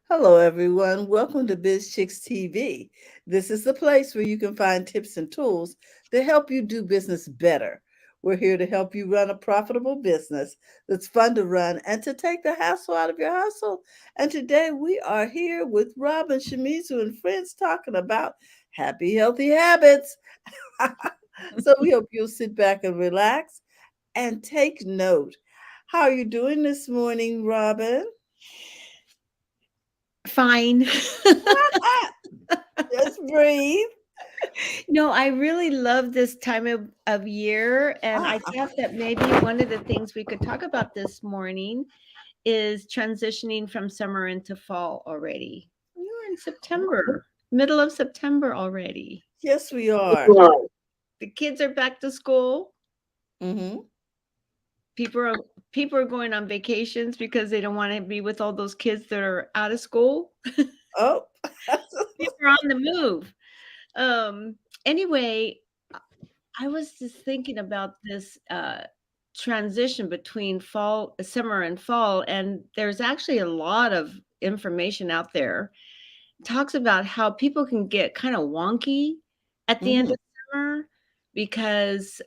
Hello, everyone. Welcome to BizChicks TV. This is the place where you can find tips and tools to help you do business better. We're here to help you run a profitable business that's fun to run and to take the hassle out of your hustle. And today we are here with Robin, Shimizu, and friends talking about happy, healthy habits. So we hope you'll sit back and relax and take note. How are you doing this morning, Robin? Fine. Just breathe. No, I really love this time of year. And I Ah, thought that maybe one of the things we could talk about this morning is transitioning from summer into fall already. You're in September, middle of September already. yes, we are. Wow. The kids are back to school. Hmm. People are people are going on vacations because they don't want to be with all those kids that are out of school. Oh, People are on the move. Um, anyway, I was just thinking about this transition between fall, summer, and fall, and there's actually a lot of information out there. Talks about how people can get kind of wonky at the end hmm. of summer because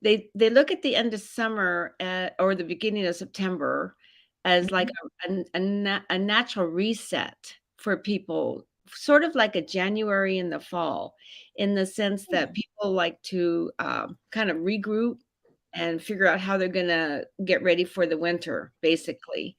they look at the end of summer or the beginning of September as like Hmm. a natural reset for people, sort of like a January in the fall, in the sense that people like to kind of regroup and figure out how they're going to get ready for the winter, basically.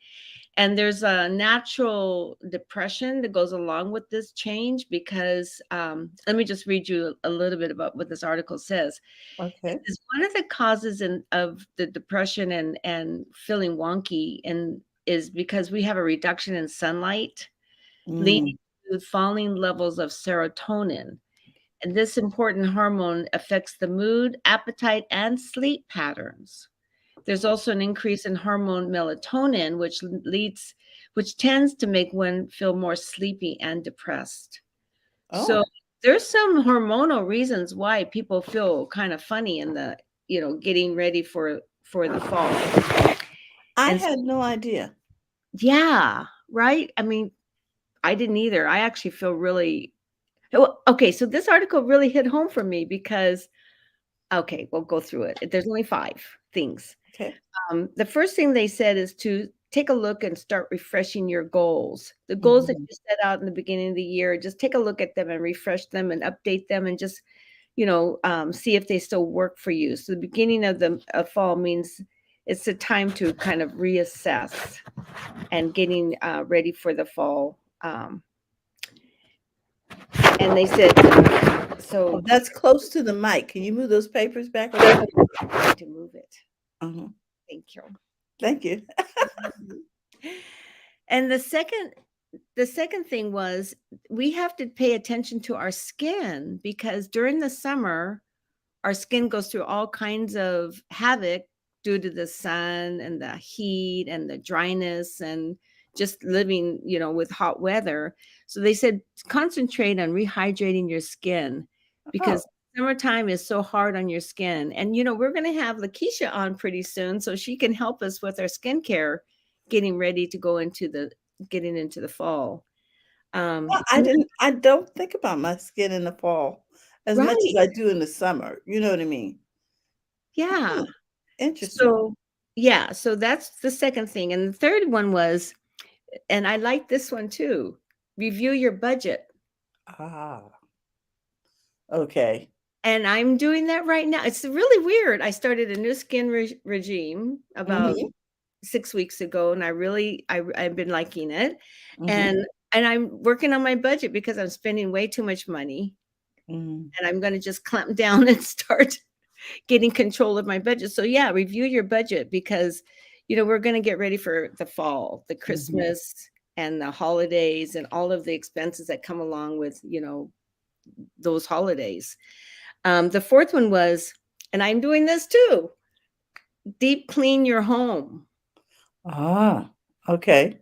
And there's a natural depression that goes along with this change because let me just read you a little bit about what this article says. It Okay. says one of the causes of the depression and feeling wonky and is because we have a reduction in sunlight, leading Mm. to falling levels of serotonin. And this important hormone affects the mood, appetite, and sleep patterns. There's also an increase in hormone melatonin, which tends to make one feel more sleepy and depressed. So Oh, there's some hormonal reasons why people feel kind of funny in the, getting ready for the fall. I And so, had no idea. yeah, right? I mean, I didn't either. I actually feel really well, okay, so this article really hit home for me because okay, we'll go through it. There's only 5 things. Okay. The first thing they said is to take a look and start refreshing your goals. The goals that Hmm. you set out in the beginning of the year, just take a look at them and refresh them and update them and just, see if they still work for you. So the beginning of the of fall means it's a time to kind of reassess and getting ready for the fall. And they said, Oh, so that's close to the mic. Can you move those papers back a little? to move it. Uh-huh. Thank you. Thank you. And the second thing was we have to pay attention to our skin because during the summer our skin goes through all kinds of havoc due to the sun and the heat and the dryness and just living, with hot weather. So they said concentrate on rehydrating your skin Oh, because summertime is so hard on your skin. And we're going to have Lakeisha on pretty soon so she can help us with our skincare getting ready to go into the getting into the fall. well, And then, I don't think about my skin in the fall as much as right. I do in the summer. You know what I mean? Yeah. Hmm. Interesting. So, yeah, so that's the second thing. And the third one was, and I like this one too, review your budget. Ah, okay. And I'm doing that right now. It's really weird. I started a new skin regime about Hmm. 6 weeks ago, and I've been liking it. Hmm. And I'm working on my budget because I'm spending way too much money, Hmm. and I'm going to just clamp down and start getting control of my budget. So yeah, review your budget because we're going to get ready for the fall, the Hmm. Christmas and the holidays and all of the expenses that come along with, those holidays. The fourth one was, and I'm doing this too, deep clean your home Ah, okay.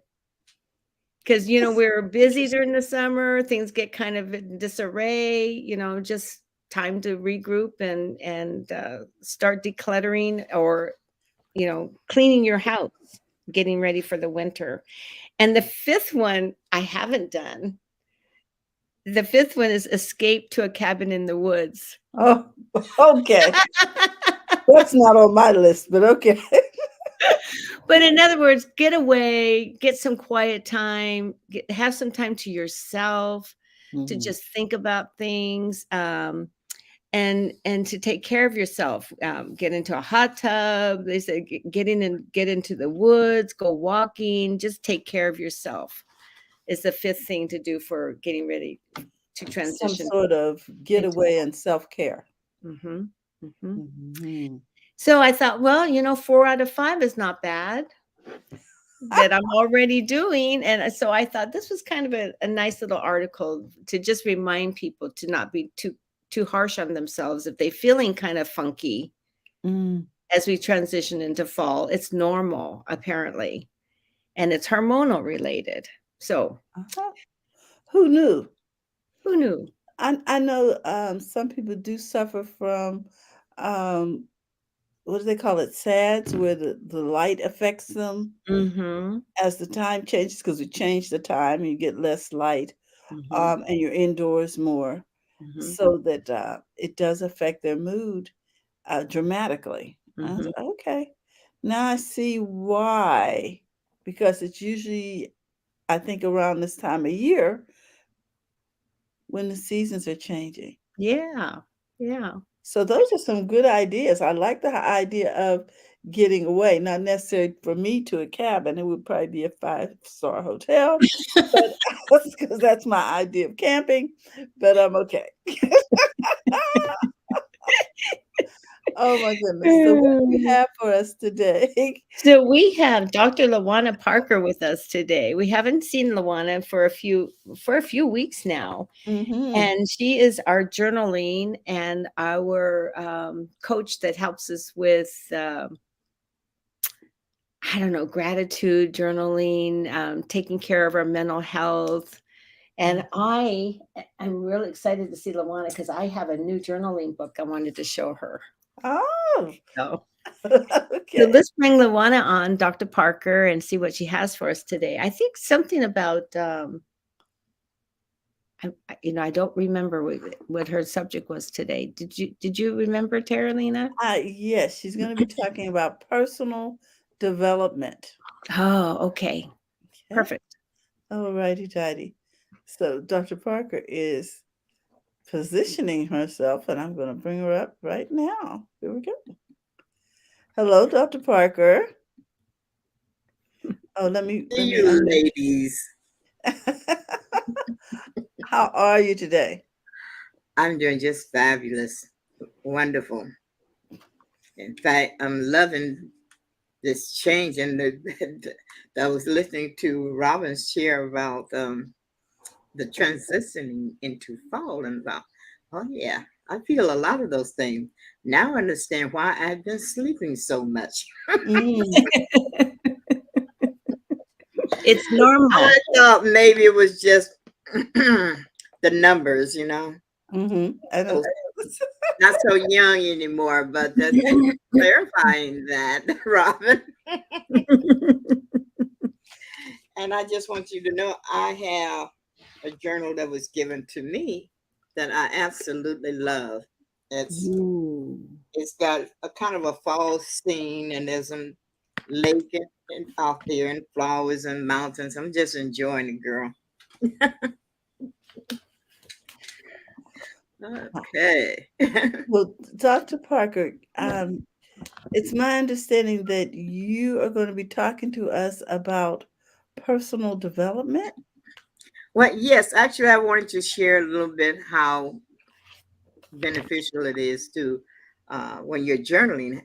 because That's we're busy interesting. during the summer, things get kind of in disarray, just time to regroup and start decluttering or cleaning your house. getting ready for the winter. And the fifth one I haven't done. The fifth one is escape to a cabin in the woods. Oh, okay. That's not on my list, but okay. But in other words, get away, get some quiet time, have some time to yourself to Mhm. just think about things, and to take care of yourself. Get into a hot tub. They say get into the woods, go walking, just take care of yourself is the fifth thing to do for getting ready to Some transition sort of into getaway fall. and self-care. Mhm, mhm. Mhm. So I thought, well, 4 out of 5 is not bad that I'm already doing, and so I thought this was kind of a nice little article to just remind people to not be too harsh on themselves if they're feeling kind of funky Mm. as we transition into fall. It's normal, apparently, and it's hormonal related. So, Uh-huh. Who knew? who knew? I know some people do suffer from um, what do they call it? SADS, where the light affects them Mhm, as the time changes because we change the time and you get less light, mhm, and you're indoors more, mhm, so that it does affect their mood dramatically. I was mhm. like, okay, now I see why, because it's usually, I think, around this time of year when the seasons are changing. Yeah, yeah. So those are some good ideas. I like the idea of getting away, not necessarily for me to a cabin. It would probably be a five-star hotel, but because that's my idea of camping. But I'm okay. Oh my goodness. So what do you Mm. have for us today? So we have Dr. Lawana Parker with us today. We haven't seen Lawana for a few weeks now, Hmm. and she is our journaling and our coach that helps us with I don't know, gratitude journaling, taking care of our mental health. And I'm really excited to see Lawana because I have a new journaling book I wanted to show her. Oh, So So okay. let's bring Luana on, Dr. Parker, and see what she has for us today. I think something about I don't remember what her subject was today. Did you remember, Teralina? Yes, she's going to be talking about personal development. Oh, okay. Okay. Perfect. All righty, tidy. So Dr. Parker is positioning herself, and I'm going to bring her up right now. Here we go. Hello, Dr. Parker. Oh, let me You unmute. ladies, How are you today? I'm doing just fabulous, wonderful. In fact, I'm loving this change. And I was listening to Robin's share about the transitioning into fall, and about, oh yeah, I feel a lot of those things. Now I understand why I've been sleeping so much. Mm, It's normal. I thought maybe it was just the numbers, I know. So not so young anymore, but thank you for clarifying that, Robin. And I just want you to know I have a journal that was given to me that I absolutely love. It's Ooh. it's got a kind of a fall scene, and there's some lake and out there and flowers and mountains. I'm just enjoying it, girl. Okay. Well, Dr. Parker, it's my understanding that you are going to be talking to us about personal development. Well, yes, actually, I wanted to share a little bit how beneficial it is to when you're journaling.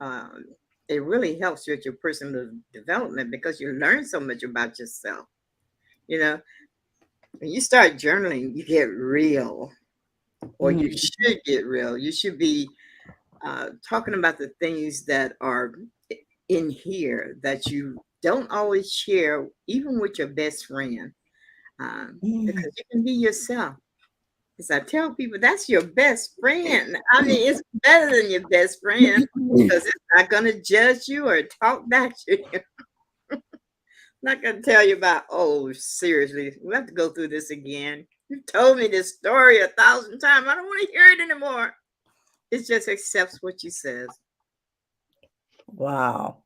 Um, it really helps with your personal development because you learn so much about yourself. You know, when you start journaling, you get real, or you Mm, should get real. You should be talking about the things that are in here that you don't always share, even with your best friend, mm. because you can be yourself. As I tell people, that's your best friend. I mean, it's better than your best friend because it's not going to judge you or talk back to you. Not gonna tell you about. Oh, seriously, we have to go through this again. You told me this story 1,000 times. I don't want to hear it anymore. It just accepts what you says. Wow.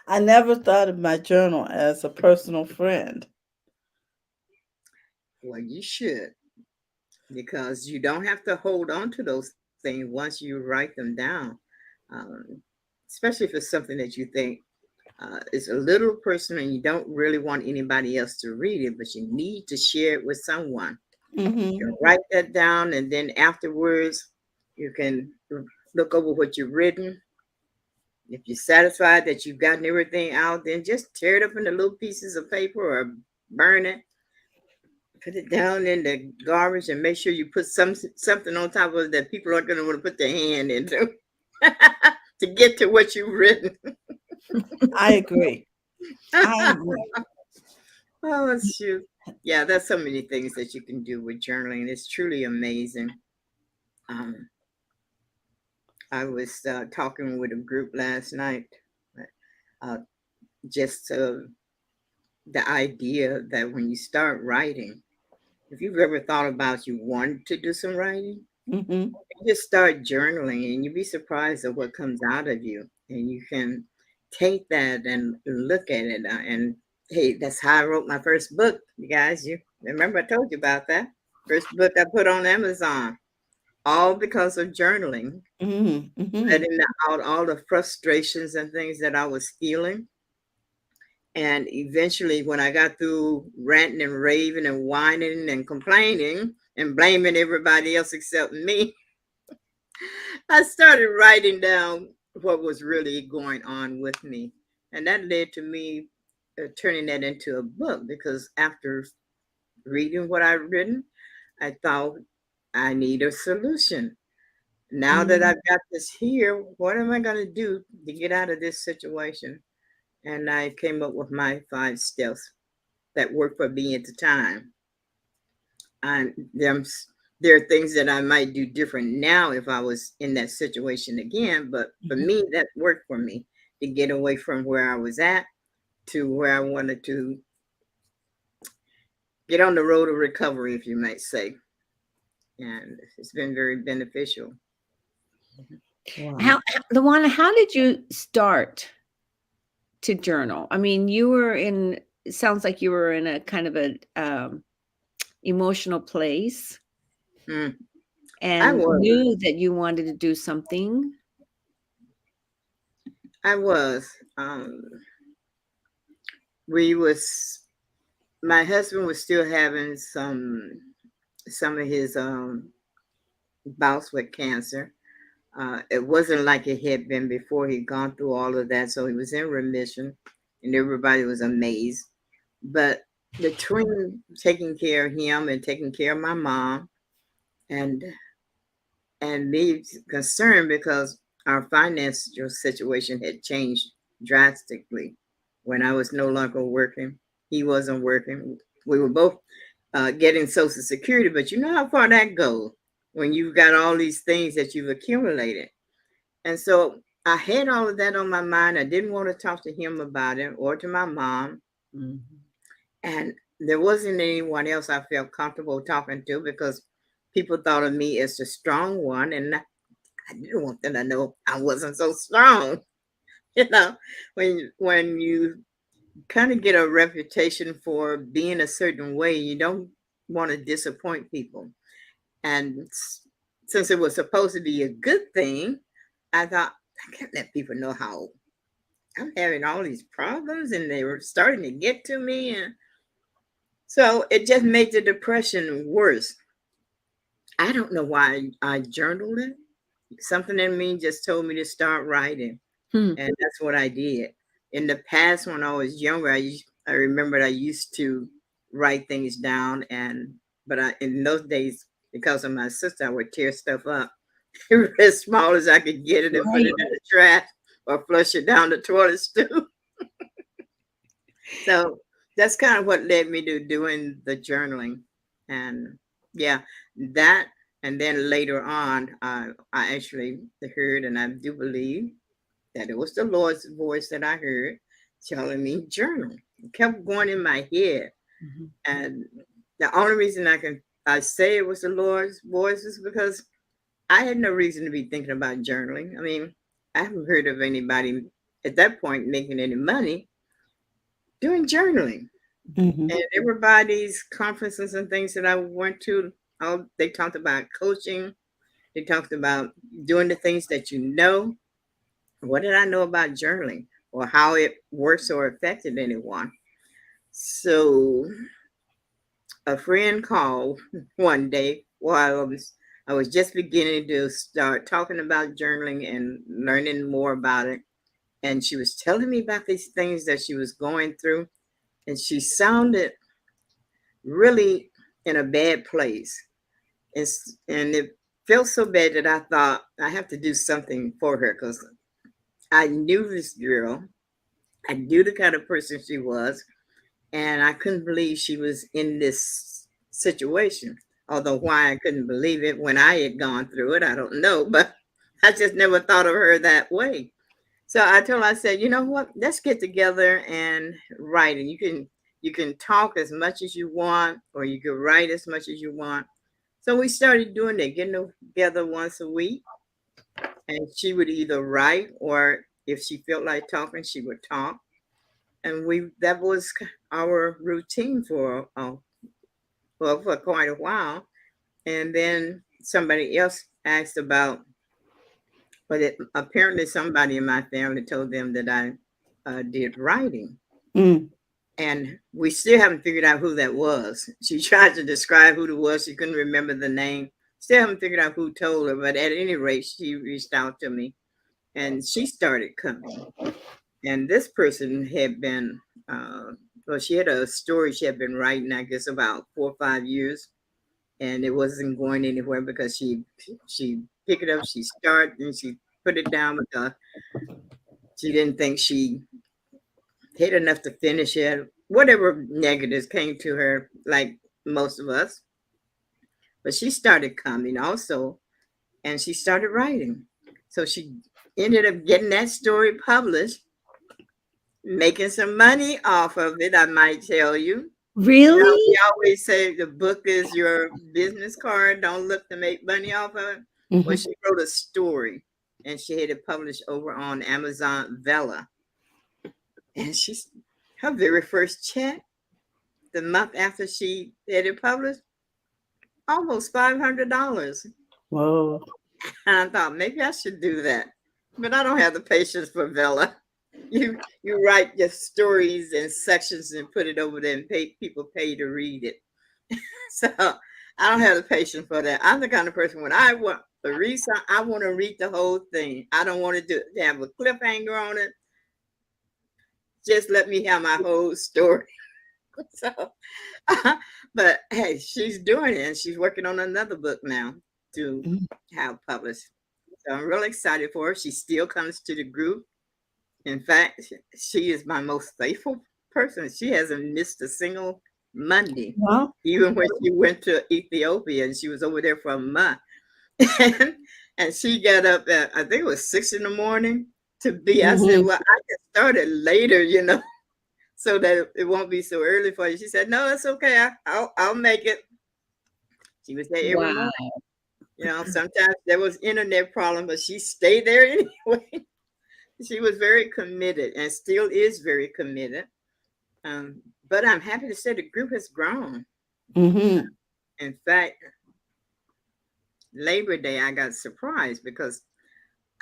I never thought of my journal as a personal friend. Well, you should, because you don't have to hold on to those things once you write them down. Um, Especially if it's something that you think is a little personal and you don't really want anybody else to read it, but you need to share it with someone. Mm-hmm. You write that down, and then afterwards, you can look over what you've written. If you're satisfied that you've gotten everything out, then just tear it up into little pieces of paper or burn it, put it down in the garbage, and make sure you put something on top of it that people aren't going to want to put their hand into to get to what you've written. I agree. I agree. Oh, shoot. Yeah, there's so many things that you can do with journaling. It's truly amazing. Um, I was talking with a group last night, uh, just the idea that when you start writing, if you've ever thought about you wanting to do some writing, Mm-hmm. just start journaling and you'd be surprised at what comes out of you. And you can take that and look at it. And hey, that's how I wrote my first book, you guys. You remember I told you about that? First book I put on Amazon, all because of journaling, Mm-hmm. Mm-hmm. letting out all the frustrations and things that I was feeling. And eventually, when I got through ranting and raving and whining and complaining and blaming everybody else except me, I started writing down what was really going on with me. And that led to me turning that into a book because after reading what I've written, I thought I need a solution. Now that Mm-hmm. I've got this here, what am I going to do to get out of this situation? And I came up with my 5 steps that worked for me at the time. And there are things that I might do different now if I was in that situation again. But for Mm-hmm. me, that worked for me to get away from where I was at to where I wanted to get on the road of recovery, if you might say. And it's been very beneficial. Wow. Luana, how did you start to journal? I mean, it sounds like you were in a kind of a emotional place Mm, I and was. knew that you wanted to do something. I was. Um, we was. My husband was still having some of his bouts with cancer. It wasn't like it had been before. He'd gone through all of that, so he was in remission, and everybody was amazed. But between taking care of him and taking care of my mom, and me concerned because our financial situation had changed drastically when I was no longer working. He wasn't working. We were both getting Social Security, but you know how far that goes when you've got all these things that you've accumulated. And so I had all of that on my mind. I didn't want to talk to him about it or to my mom. Mm-hmm. And there wasn't anyone else I felt comfortable talking to because people thought of me as the strong one. And I didn't want them to know I wasn't so strong. You know, when you kind of get a reputation for being a certain way, you don't want to disappoint people. And since it was supposed to be a good thing, I thought I can't let people know how I'm having all these problems and they were starting to get to me. And so it just made the depression worse. I don't know why I journaled it. Something in me just told me to start writing. Hmm. And that's what I did. In the past, when I was younger, I remembered I used to write things down. But in those days, because of my sister, I would tear stuff up as small as I could get it and put it Right. in the trash or flush it down the toilet stool. So that's kind of what led me to doing the journaling. And yeah, that. And then later on, I actually heard, and I do believe that it was the Lord's voice that I heard telling me journal. It kept going in my head. Mhm. And the only reason I say it was the Lord's voice is because I had no reason to be thinking about journaling. I mean, I haven't heard of anybody at that point making any money doing journaling. Mhm. And everybody's conferences and things that I went to, they talked about coaching. They talked about doing the things that you know. What did I know about journaling or how it works or affected anyone? So a friend called one day while I was just beginning to start talking about journaling and learning more about it. And she was telling me about these things that she was going through. And she sounded really in a bad place. And it felt so bad that I thought I have to do something for her because I knew this girl. I knew the kind of person she was. And I couldn't believe she was in this situation. Although why I couldn't believe it when I had gone through it, I don't know. But I just never thought of her that way. So I told her, I said, you know what? Let's get together and write. And you can talk as much as you want, or you can write as much as you want. So we started doing that, getting together once a week, and she would either write or if she felt like talking, she would talk. And we that was our routine for quite a while. And then somebody else asked about, but apparently somebody in my family told them that I did writing. Mm. And we still haven't figured out who that was. She tried to describe who it was. She couldn't remember the name. Still haven't figured out who told her, but at any rate, she reached out to me and she started coming. And this person had been, well, she had a story she had been writing, I guess, about 4 or 5 years, and it wasn't going anywhere because she picked it up, she started, and she put it down because she didn't think she had enough to finish it. Whatever negatives came to her, like most of us, but she started coming also, and she started writing. So she ended up getting that story published, making some money off of it, I might tell you. You know, Really? we always say the book is your business card. Don't look to make money off of it. Well, Mhm. she wrote a story and she had it published over on Amazon Vella. And she's her very first check the month after she had it published, almost $500. Whoa. And I thought maybe I should do that. But I don't have the patience for Vella. You write your stories in sections and put it over there and people pay to read it. So I don't have the patience for that. I'm the kind of person when I want to read something, I want to read the whole thing. I don't want to have a cliffhanger on it. Just let me have my whole story. So, but hey, she's doing it and she's working on another book now to Mm. have published. So I'm really excited for her. She still comes to the group. In fact, she is my most faithful person. She hasn't missed a single Monday, Well, even when she went to Ethiopia and she was over there for a month. and, and she got up at, I think it was 6 in the morning to be. I said, mhm. well, I can start it later, so that it won't be so early for you. She said, no, it's okay. I'll make it. She was there every Wow. morning. Sometimes there was internet problem, but she stayed there anyway. She was very committed and still is very committed. But I'm happy to say the group has grown. Mhm. In fact, Labor Day, I got surprised because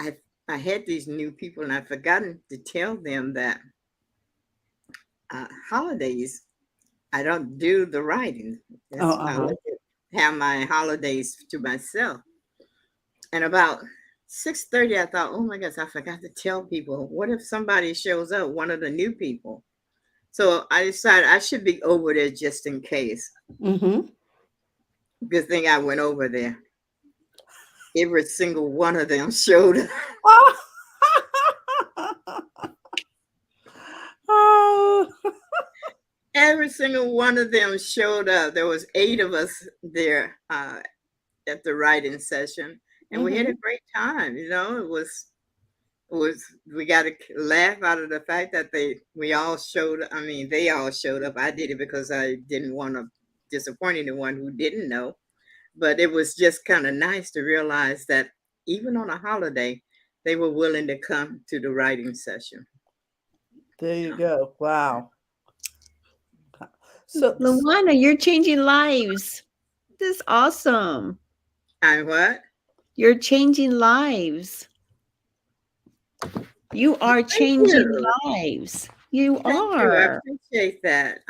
I I had these new people and I'd forgotten to tell them that holidays I don't do the writing. Oh, I uh-huh. like to have my holidays to myself. And about 6:30, I thought, oh my gosh, I forgot to tell people. What if somebody shows up, one of the new people? So I decided I should be over there just in case. Mhm. Good thing I went over there. Every single one of them showed up. Oh. Every single one of them showed up. There was 8 of us there at the writing session, and we had a Mhm. great time. It was we got to laugh out of the fact that we all showed. I mean, they all showed up. I did it because I didn't want to disappoint anyone who didn't know. But it was just kind of nice to realize that even on a holiday, they were willing to come to the writing session. There you go. Wow. So, Luana, you're changing lives. This is awesome. And what? You're changing lives. You are Thank changing you. lives. You Thank you. I are. appreciate that.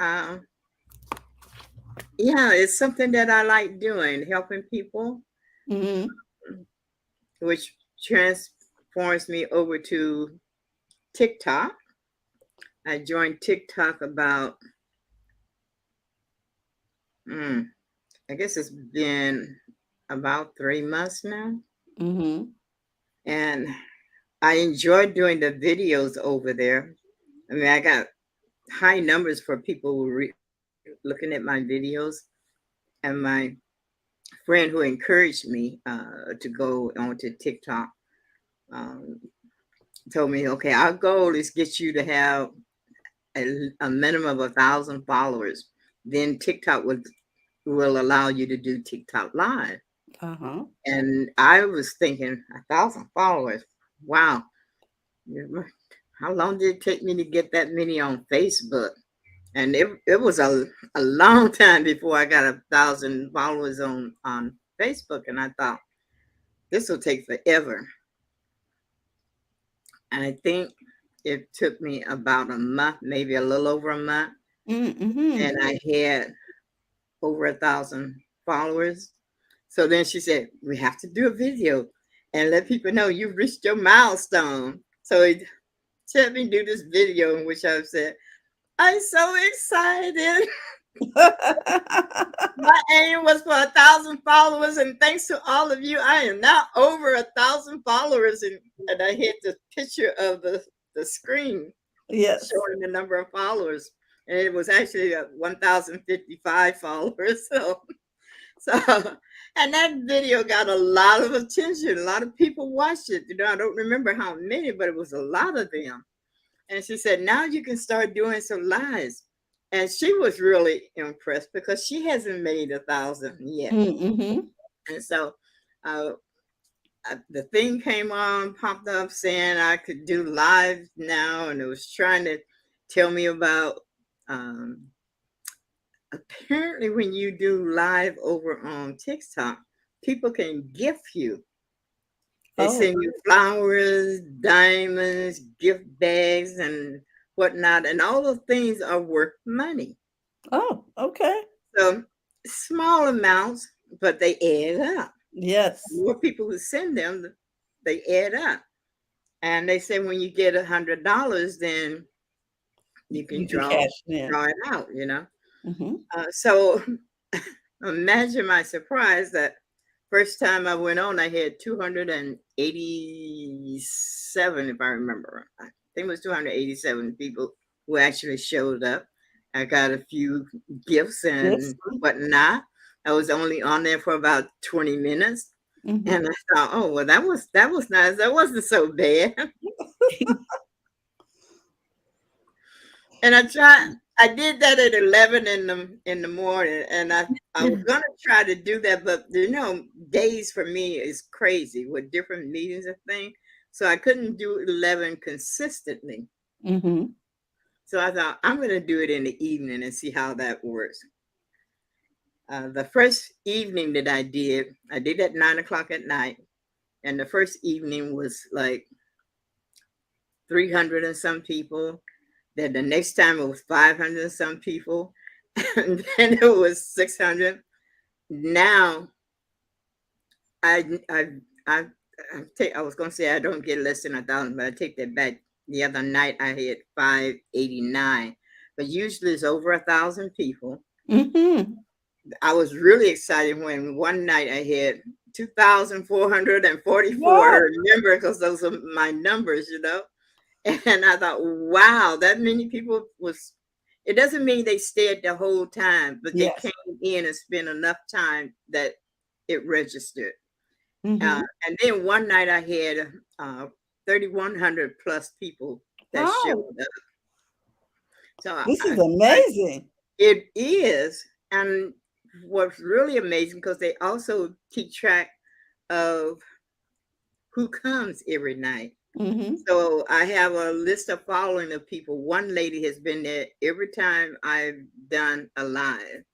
Yeah, it's something that I like doing, helping people, mhm. which transforms me over to TikTok. I joined TikTok about, mm, I guess it's been about 3 months now. Mhm. And I enjoy doing the videos over there. I mean, I got high numbers for people who looking at my videos. And my friend who encouraged me to go onto TikTok um, told me, okay, our goal is get you to have a minimum of 1,000 followers. Then TikTok will allow you to do TikTok live. Uh-huh. And I was thinking 1,000 followers. Wow. How long did it take me to get that many on Facebook? And it was a long time before I got 1,000 followers on Facebook. And I thought, this will take forever. And I think it took me about a month, maybe a little over a month. Mhm. And I had over 1,000 followers. So then she said, we have to do a video and let people know you've reached your milestone. So she had me do this video in which I said, I'm so excited. My aim was for 1,000 followers, and thanks to all of you, I am now over 1,000 followers. And I hit the picture of the screen Yes. showing the number of followers, and it was actually 1,055 followers. So, and that video got a lot of attention. A lot of people watched it. I don't remember how many, but it was a lot of them. And she said, now you can start doing some lives. And she was really impressed because she hasn't made 1,000 yet. Mhm. And so uh, the thing came on, popped up saying I could do live now. And it was trying to tell me about um, apparently when you do live over on TikTok, people can gift you. They Oh. send you flowers, diamonds, gift bags, and whatnot. And all those things are worth money. Oh, okay. So small amounts, but they add up. Yes. More people who send them, they add up. And they say when you get $100, then you can You can draw cash it in. draw it out. Mhm. So imagine my surprise that first time I went on, I had 287, if I remember. I think it was 287 people who actually showed up. I got a few gifts Yes. and whatnot. I was only on there for about 20 minutes. Mhm. And I thought, oh well, that was nice. That wasn't so bad. And I did that at 11 in the morning, and I was gonna try to do that, but days for me is crazy with different meetings and things. So I couldn't do 11 consistently. Mhm. So I thought I'm gonna do it in the evening and see how that works. The first evening that I did at 9 o'clock at night, and the first evening was like 300 and some people. Then the next time it was 500 and some people, and then it was 600. Now I I I I was gonna say I don't get less than 1,000, but I take that back. The other night I had 589, but usually it's over 1,000 people. Mhm. I was really excited when one night I had 2,444. I Wow. remember because those are my numbers. And I thought, wow, that many people was. It doesn't mean they stayed the whole time, but they Yes. came in and spent enough time that it registered. Mhm. And then one night I had 3,100 plus people that showed Wow, up. So this is I amazing. it is, and what's really amazing because they also keep track of who comes every night. Mm-hmm. So I have a list of following of people. One lady has been there every time I've done a live,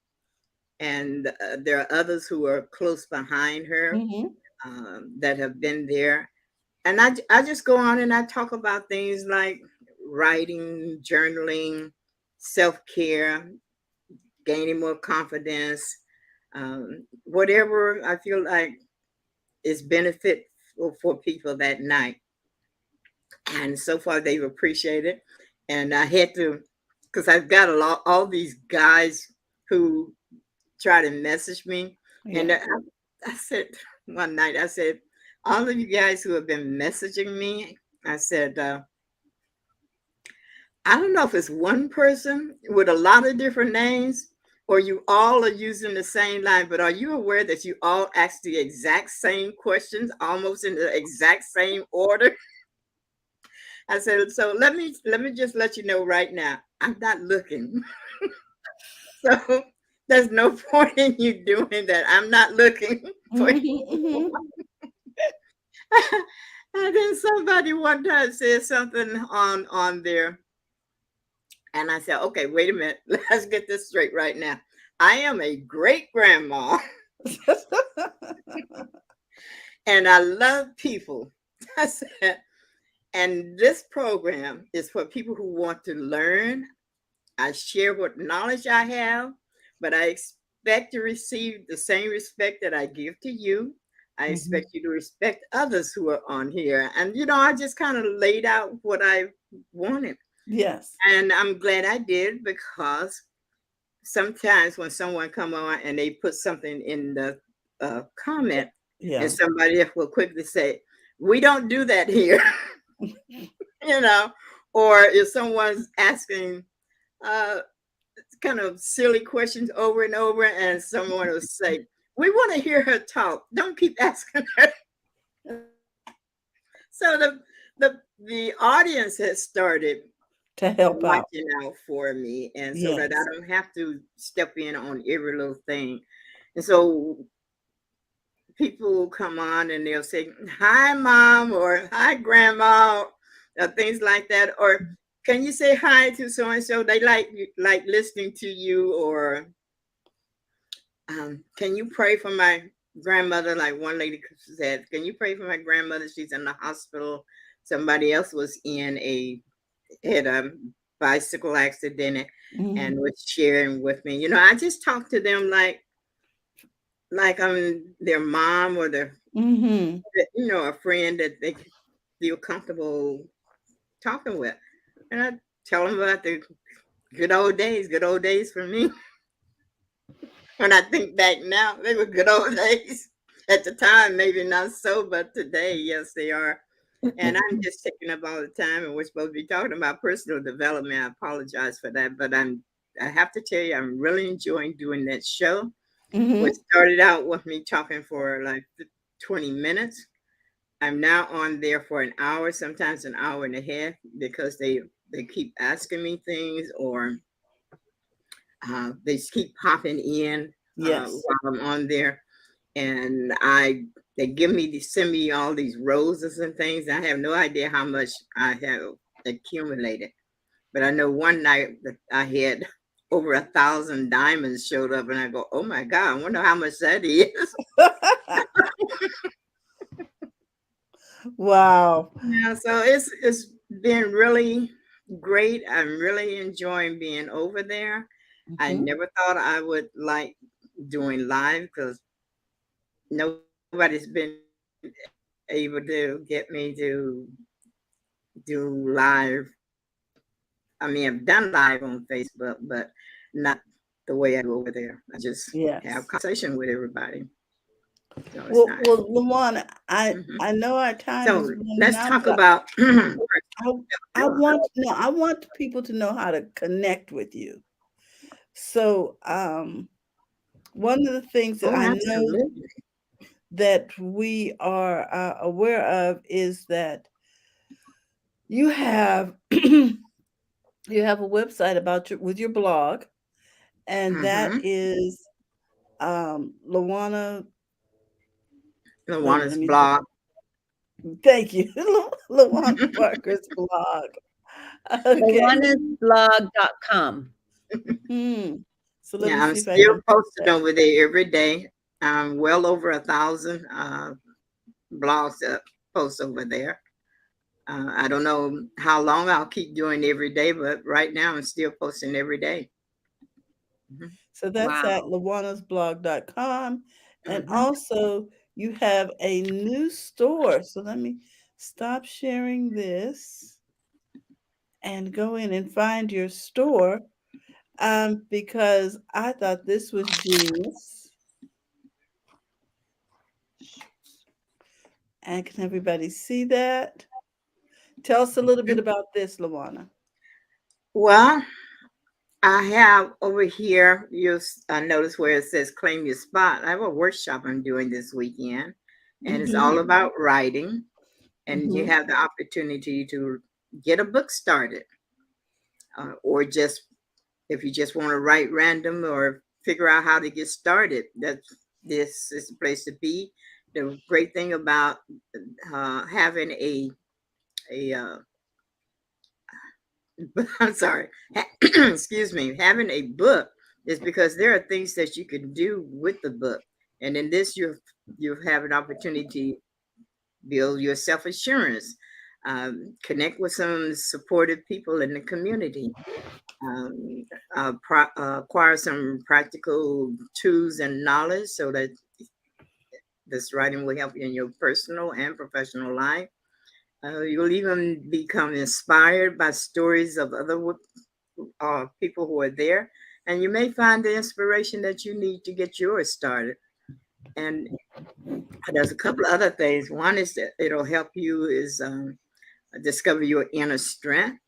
and there are others who are close behind her Mm-hmm. that have been there. And I just go on and I talk about things like writing, journaling, self care, gaining more confidence, whatever I feel like is benefit for people that night. And so far they've appreciated. And I had to, because I've got a lot, all these guys who try to message me, and Yeah. I said one night, I said, all of you guys who have been messaging me, I said, I don't know if it's one person with a lot of different names or you all are using the same line, but are you aware that you all ask the exact same questions almost in the exact same order? I said, so let me just let you know right now, I'm not looking. So there's no point in you doing that. I'm not looking for you. Mm-hmm. Mm-hmm. And then somebody one time said something on there, and I said, okay, wait a minute, let's get this straight right now. I am a great grandma and I love people. I said, and this program is for people who want to learn. I share what knowledge I have, but I expect to receive the same respect that I give to you. I Mm-hmm. expect you to respect others who are on here. And, I just kind of laid out what I wanted. Yes. And I'm glad I did because sometimes when someone come on and they put something in the comment and Yeah. somebody else will quickly say, we don't do that here, you know, or if someone's asking, uh, kind of silly questions over and over, and someone will say, "We want to hear her talk. Don't keep asking her." So the audience has started To help out. watching out for me, and so that I Yes. don't have to step in on every little thing. And so people will come on and they'll say, "Hi, mom," or "Hi, grandma," or things like that, or can you say hi to so and so? They like listening to you, or can you pray for my grandmother? Like one lady said, can you pray for my grandmother? She's in the hospital. Somebody else was in a had a bicycle accident Mm-hmm. and was sharing with me. I just talk to them like I'm their mom or their Mm-hmm. a friend that they feel comfortable talking with. And I tell them about the good old days for me. When I think back now, they were good old days. At the time, maybe not so, but today, yes, they are. And I'm just taking up all the time, and we're supposed to be talking about personal development. I apologize for that, but I have to tell you, I'm really enjoying doing that show. What Mm-hmm. started out with me talking for like 20 minutes, I'm now on there for an hour, sometimes an hour and a half, because they keep asking me things, or they just keep popping in Yes. while I'm on there, and they send me all these roses and things. I have no idea how much I have accumulated, but I know one night that I had over 1,000 diamonds showed up, and I go, oh my god, I wonder how much that is. Wow. Yeah, so it's been really great. I'm really enjoying being over there. I Mm-hmm. never thought I would like doing live because nobody's been able to get me to do live. I mean, I've done live on Facebook, but not the way I do over there. I just have Yes. conversation with everybody. So it's Well, nice. Luana, Hmm. I know our time is So running let's out, talk but about I I want to know. I want people to know how to connect with you. So, one of the things that oh, I know absolutely. that we are aware of is that you have you have a website about your with your blog, and that Mm-hmm. is Lawana. Wait a minute, let Luana's me see. blog. Thank you, Lawana Parker's blog. Okay. LawanaBlog.com. Hmm. So let me Yeah, I'm see if I still can put posting that. over there every day. Well over 1,000 blogs posts over there. I don't know how long I'll keep doing every day, but right now I'm still posting every day. Mhm. So that's at Wow. lawanasblog.com. And Mhm. also, you have a new store. So let me stop sharing this and go in and find your store, because I thought this was genius. And can everybody see that? Tell us a little bit about this, Lawana. Well, I have over here, you'll notice where it says claim your spot. I have a workshop I'm doing this weekend, and it's Mm-hmm. all about writing. And you Mm-hmm. have the opportunity to get a book started, or just if you just want to write random or figure out how to get started. That this is the place to be. The great thing about having a I'm sorry, excuse me, having a book is because there are things that you can do with the book, and in this you have an opportunity to build your self assurance, connect with some supportive people in the community, um, acquire some practical tools and knowledge so that this writing will help you in your personal and professional life. You'll even become inspired by stories of other people who are there, and you may find the inspiration that you need to get yours started. And there's a couple of other things. One is that it'll help you is discover your inner strength,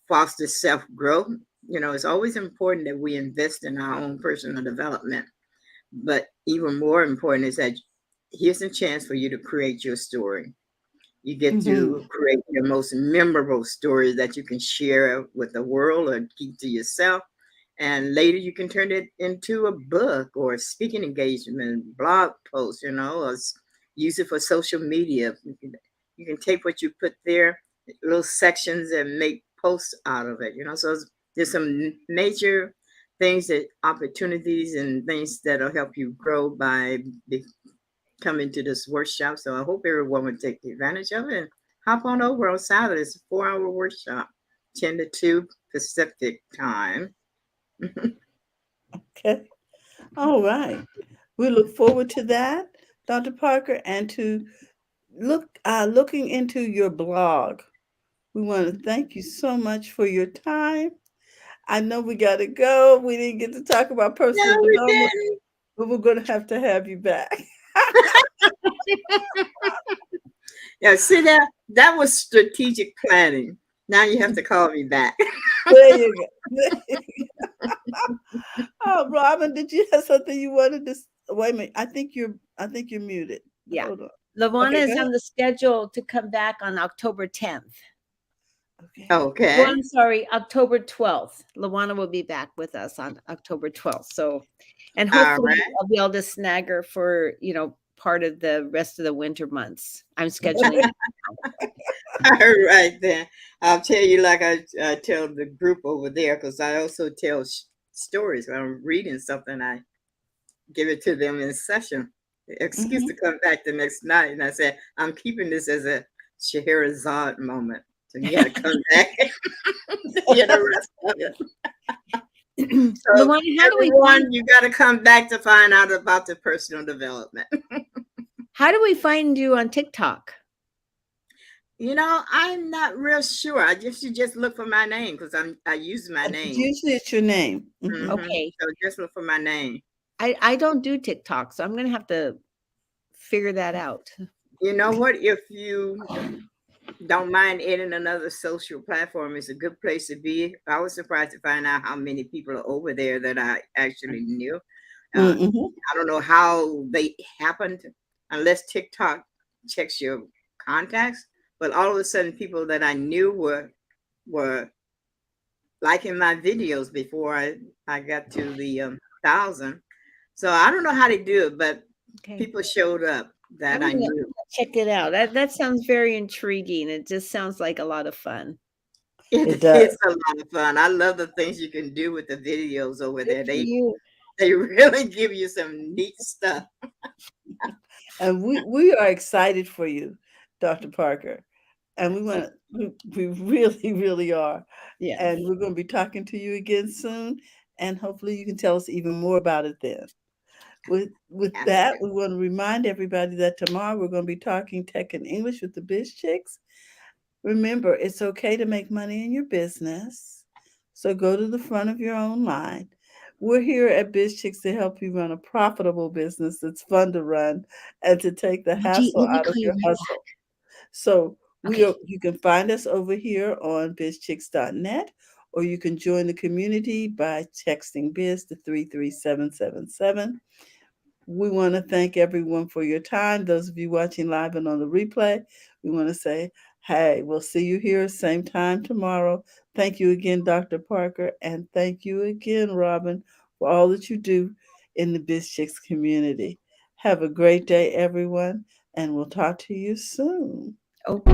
foster self growth. You know, it's always important that we invest in our own personal development. But even more important is that here's a chance for you to create your story. You get Mm-hmm. to create your most memorable stories that you can share with the world or keep to yourself. And later you can turn it into a book or a speaking engagement, blog post, or use it for social media. You can take what you put there, little sections, and make posts out of it. So there's some major things that opportunities and things that'll help you grow by coming to this workshop. So I hope everyone would take advantage of it and hop on over on Saturday. It's a 4-hour workshop, 10 to 2 Pacific time. Okay. All right. We look forward to that, Dr. Parker, and to looking into your blog. We want to thank you so much for your time. I know we got to go. We didn't get to talk about No, personal we development, didn't. but we're going to have you back. Yeah, see that was strategic planning. Now you have to call me back. There you go. Oh, Robin, did you have something you wanted to? Wait a minute. I think you're muted. Yeah. Hold on. Lawana Okay, go is ahead. on the schedule to come back on October 10th. Okay. Well, Okay. I'm sorry, October 12th. Lawana will be back with us on October 12th. So, and All hopefully right. I'll be able to snag her for, part of the rest of the winter months. I'm scheduling it. All right then. I'll tell you like I tell the group over there because I also tell stories. When I'm reading something, I give it to them in session. Excuse Hmm. to come back the next night, and I said I'm keeping this as a Scheherazade moment. So you got to come back to hear the rest of it. So Lawana, how do we find everyone, you got to come back to find out about the personal development. how do we find you on TikTok? I'm not real sure. I just you just look for my name because I use my name. Usually it's your name. Hmm. Okay. So just look for my name. I don't do TikTok, so I'm gonna have to figure that out. You know what? If you don't mind adding another social platform, it's a good place to be. I was surprised to find out how many people are over there that I actually knew. Hmm. I don't know how they happened, unless TikTok checks your contacts. but all of a sudden people that I knew were liking my videos before I got to the 1,000. So I don't know how to do it, but Okay. people showed up that I'm I gonna knew. check it out. That sounds very intriguing. It just sounds like a lot of fun. It It's does. a lot of fun. I love the things you can do with the videos over Good there. for you. They really give you some neat stuff. And we are excited for you, Dr. Parker. And we really, really are. Yes. And we're going to be talking to you again soon. And hopefully you can tell us even more about it then. With that, Absolutely. we want to remind everybody that tomorrow we're going to be talking tech and English with the Biz Chicks. Remember, it's okay to make money in your business. So go to the front of your own mind. We're here at BizChicks to help you run a profitable business that's fun to run and to take the Gee, hassle let me out of call you your right back. hustle. So Okay. you can find us over here on bizchicks.net, or you can join the community by texting biz to 33777. We want to thank everyone for your time. Those of you watching live and on the replay, we want to say, hey, we'll see you here same time tomorrow. Thank you again, Dr. Parker, and thank you again, Robin, for all that you do in the Biz Chicks community. Have a great day, everyone, and we'll talk to you soon. Okay.